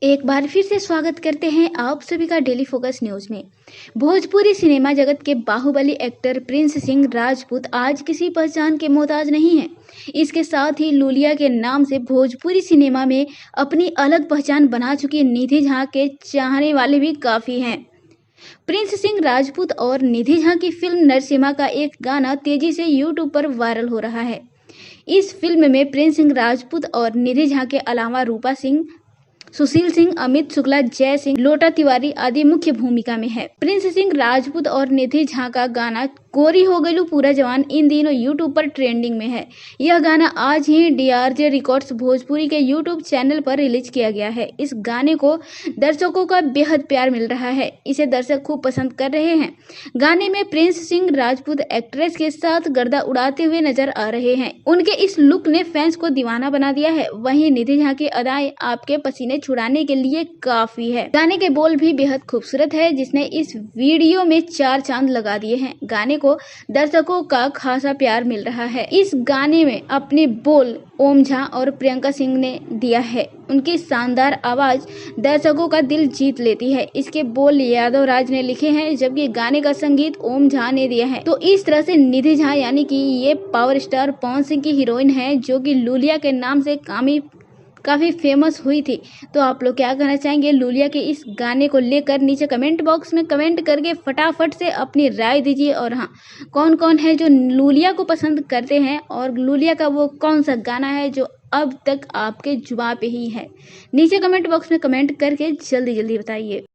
एक बार फिर से स्वागत करते हैं आप सभी का डेली फोकस न्यूज में। भोजपुरी सिनेमा जगत के बाहुबली एक्टर प्रिंस सिंह राजपूत आज किसी पहचान के मोहताज नहीं है। इसके साथ ही लूलिया के नाम से भोजपुरी सिनेमा में अपनी अलग पहचान बना चुकी निधि झा के चाहने वाले भी काफी हैं। प्रिंस सिंह राजपूत और निधि झा की फिल्म नरसिम्हा का एक गाना तेजी से यूट्यूब पर वायरल हो रहा है। इस फिल्म में प्रिंस सिंह राजपूत और निधि झा के अलावा रूपा सिंह, सुशील सिंह, अमित शुक्ला, जय सिंह, लोटा तिवारी आदि मुख्य भूमिका में है। प्रिंस सिंह राजपूत और निधि झा का गाना गोरी हो गईलू पूरा जवान इन दिनों यूट्यूब पर ट्रेंडिंग में है। यह गाना आज ही डीआरजे रिकॉर्ड्स भोजपुरी के यूट्यूब चैनल पर रिलीज किया गया है। इस गाने को दर्शकों का बेहद प्यार मिल रहा है। इसे दर्शक खूब पसंद कर रहे हैं। गाने में प्रिंस सिंह राजपूत एक्ट्रेस के साथ गर्दा उड़ाते हुए नजर आ रहे हैं। उनके इस लुक ने फैंस को दीवाना बना दिया है। वहीं निधि झा की अदाएं आपके पसीने छुड़ाने के लिए काफी है। गाने के बोल भी बेहद खूबसूरत है, जिसने इस वीडियो में 4 चांद लगा दिए हैं। गाने को दर्शकों का खासा प्यार मिल रहा है। इस गाने में अपने बोल ओम झा और प्रियंका सिंह ने दिया है। उनकी शानदार आवाज दर्शकों का दिल जीत लेती है। इसके बोल यादव राज ने लिखे हैं, जबकि गाने का संगीत ओम झा ने दिया है। तो इस तरह से निधि झा यानी कि ये पावर स्टार पवन सिंह की हीरोइन है, जो कि लूलिया के नाम से काफी फेमस हुई थी। तो आप लोग क्या कहना चाहेंगे लूलिया के इस गाने को लेकर? नीचे कमेंट बॉक्स में कमेंट करके फटाफट से अपनी राय दीजिए। और हाँ, कौन कौन है जो लूलिया को पसंद करते हैं और लूलिया का वो कौन सा गाना है जो अब तक आपके जुबान पे ही है? नीचे कमेंट बॉक्स में कमेंट करके जल्दी जल्दी बताइए।